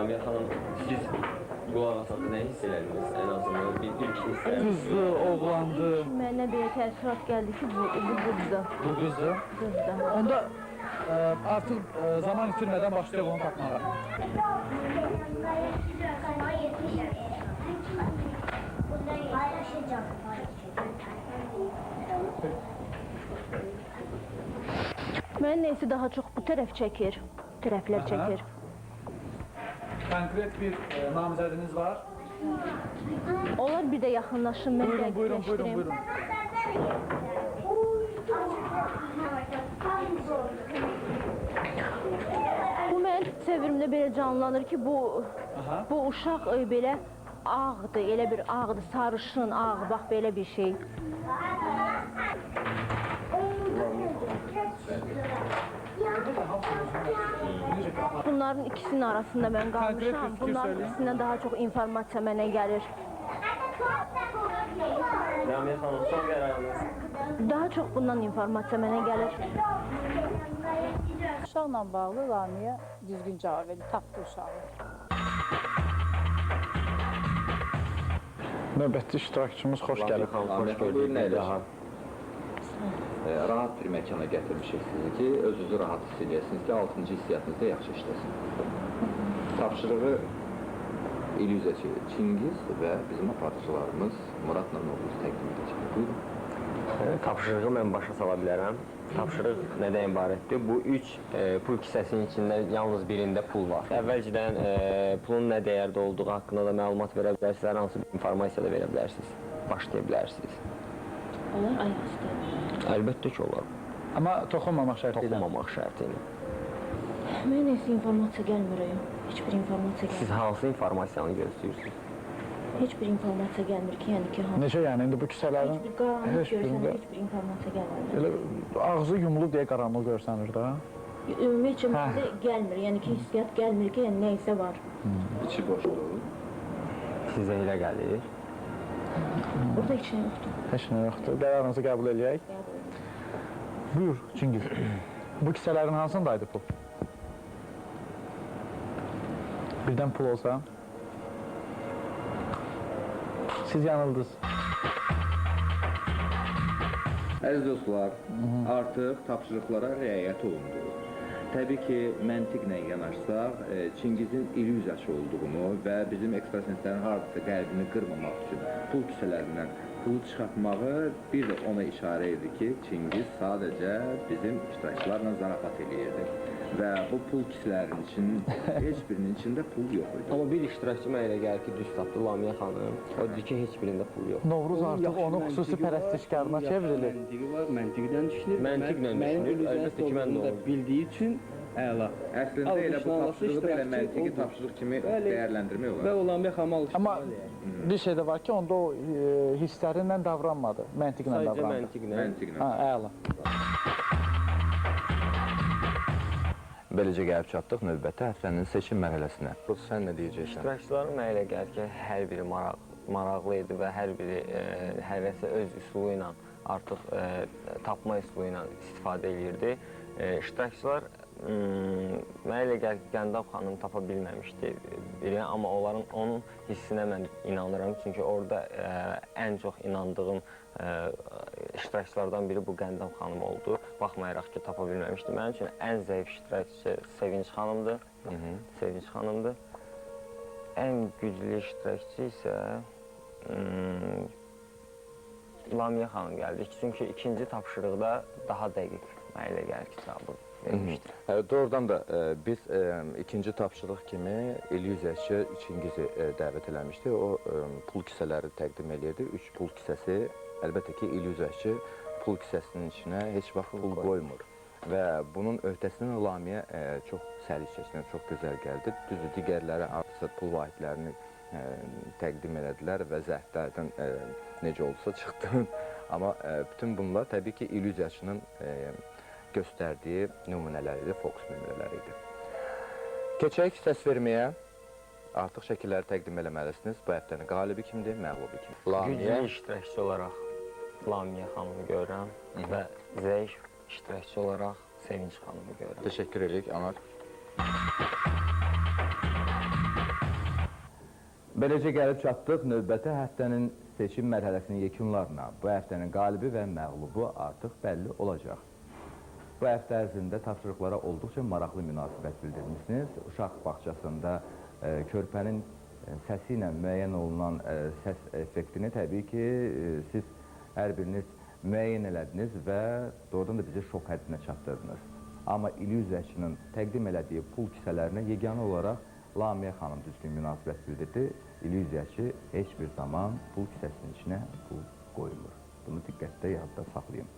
Lamiyə xanım, siz qulaq asanda nə hiss elədiniz? Ən azından bir ilk hiss elədiniz. Qızdı, oğlandı. Mənə belə təəssürat gəldi ki, bu qızdır. Bu qızdı. Qızdır. Onda artıq zaman itirmədən başlayaq onu tapmağa. Mən neysə daha çox bu tərəf çəkir. Tərəflər çəkir. Konkret bir namizədiniz var. Onlar bir də yaxınlaşın. Mən Buyurun, buyurun, buyurun, buyurun. Bu mənim təsəvvürümdə belə canlanır ki, bu uşaq belə ağdır, elə bir ağdır, sarışın, ağ, bax belə bir şey. Bunların ikisinin arasında mən qalmışam. Bunların ikisindən daha çox informasiya mənə gəlir. Lamiyə xanım, son qərarınız? Daha çox bundan informasiya mənə gəlir. Uşaqla bağlı Lamiyə düzgün cavab verir, tapdı uşağı. Növbətli iştirakçımız xoş gəlib. Lamiyə xanım, buyurun əyləşin. Rahat bir məkana gətirmişik sizi ki, özünüzü rahat hiss edəsiniz ki, 6-cı hissiyatınızda yaxşı işləsin. Tapşırığı illüziyaçı Çingiz və bizim aparıcılarımız Muratla Novruz təqdim edəcək. Buyurun. Tapşırığı mən başa sala bilərəm. Tapşırıq nədən ibarətdir? Bu 3 pul kisəsinin içində yalnız birində pul var. Əvvəlcədən pulun nə dəyərdə olduğu haqqında da məlumat verə bilərsiniz, hansı bir informasiya da verə bilərsiniz, başlaya bilərsiniz. Onlar ayaq üstə. Əlbəttə ki, olar. Amma toxunmamaq şərti ilə. Toxunmamaq şərti ilə. Mən heç informasiya gəlmir. Heç bir informasiya gəlmir. Siz hansı informasiyanı gözləyirsiniz? Heç bir informasiya gəlmir ki, yəni ki, hansı. Necə yəni, indi bu kisələrin... Heç bir qaranlıq görsənir, heç bir informasiya gəlmir. Elə ağzı yumulub deyə qaranlıq görsənir da. Ümumiyyətlə gəlmir, yəni ki, hissiyat gəlmir ki, yəni nəysə var. İçi boşluğu. Sizə elə gəlir. Burada heç nə yoxdur. Heç nə yoxdur. Qərarınızı qəbul edək. Buyur, Çingiz. Bu kisələrin hansındaydı pul? Birdən pul olsa? Siz yanıldınız. Əziz dostlar, artıq tapşırıqlara riayət olundu. Təbii ki, məntiqlə yanaşsaq, Çingizin illüziyaçı olduğunu və bizim ekstrasenslərin hardasa qəlbini qırmamaq üçün pul kisələrindən pulu çıxartmağı bir də ona işarə edir ki, Çingiz sadəcə bizim iştirakçılarla zarafat eləyirdi. Və bu pul kisələrinin heç birinin içində pul yox idi. Amma bir iştirakçı mənə elə gəlir ki, düz tapdı Lamiyə xanım. O deyir ki, heç birində pul yox. Novruz artıq onun xüsusi pərəstişkarına çevrilir. Məntiqi var, məntiqdən düşünür. Məntiqlə düşünür, əlbəttə ki, mən də olur. Bildiyi üçün əla. Əslində elə bu tapşırığı da elə məntiqi tapşırıq kimi dəyərləndirmək olar. Və Lamiyə xanım alışdı. Amma bir şey də var ki, onda o hisslərinlə davranmadı, məntiqlə davrandı. Sadəcə Məntiqlə. Əla. Beləcə gəlib çatdıq növbəti həftənin seçim mərhələsinə. Sən nə deyəcəksən? İştirakçıların mənə elə gəlir ki, hər biri maraqlı idi və hər biri həvəsə öz üsulu ilə artıq tapma üsulu ilə istifadə edirdi. İştirakçılar mənə elə gəlir ki, Qəndab xanım tapa bilməmişdi biri, amma onun hissinə mən inanıram. Çünki orada ən çox inandığım iştirakçılardan biri bu Qəndab xanım oldu. Baxmayaraq ki, tapa bilməmişdi. Mənim üçün ən zəif iştirakçı Sevinç xanımdır. Sevinç xanımdır. Ən güclü iştirakçı isə Lamiyə xanım gəldi. Çünki ikinci tapşırıqda daha dəqiq mənə elə gəlir ki, cavabı vermişdir. Doğrudan da biz ikinci tapşırıq kimi illüziyaçı Çingizi dəvət eləmişdik. O pul kisələri təqdim edirdi. 3 pul kisəsi, əlbəttə ki, illüziyaçı pul kisəsinin içinə heç vaxt pul qoymur. Və bunun öhdəsindən Lamiyə çox səliqəli, çox gözəl gəldi. Düzdür, digərləri artısa pul vahidlərini təqdim elədilər və zəhvlərdən necə olsa çıxdı. Amma bütün bunlar təbii ki, illüziyaçının göstərdiyi nümunələr idi, fokus nümunələri idi. Keçək səs verməyə. Artıq şəkilləri təqdim eləməlisiniz. Bu həftənin qalibi kimdir, məğlubi kimdir? Güclü iştirakçı olaraq Lamiyə xanımı görürəm və zəif iştirakçı olaraq Sevinç xanımı görürəm. Təşəkkür edirik, Anar. Beləcə gəlib çatdıq növbəti həftənin seçim mərhələsinin yekunlarına. Bu həftənin qalibi və məğlubu artıq bəlli olacaq. Bu həftə ərzində tapşırıqlara olduqca maraqlı münasibət bildirmişsiniz. Uşaq bağçasında körpənin səsi ilə müəyyən olunan səs effektini təbii ki, siz hər biriniz müəyyən elədiniz və doğrudan da bizi şok həddinə çatdırdınız. Amma illüziyaçının təqdim elədiyi pul kisələrinə yeganə olaraq Lamiyə xanım düzgün münasibət bildirdi. İllüziyaçı heç bir zaman pul kisəsinin içinə pul qoymur. Bunu diqqətdə yadda saxlayın.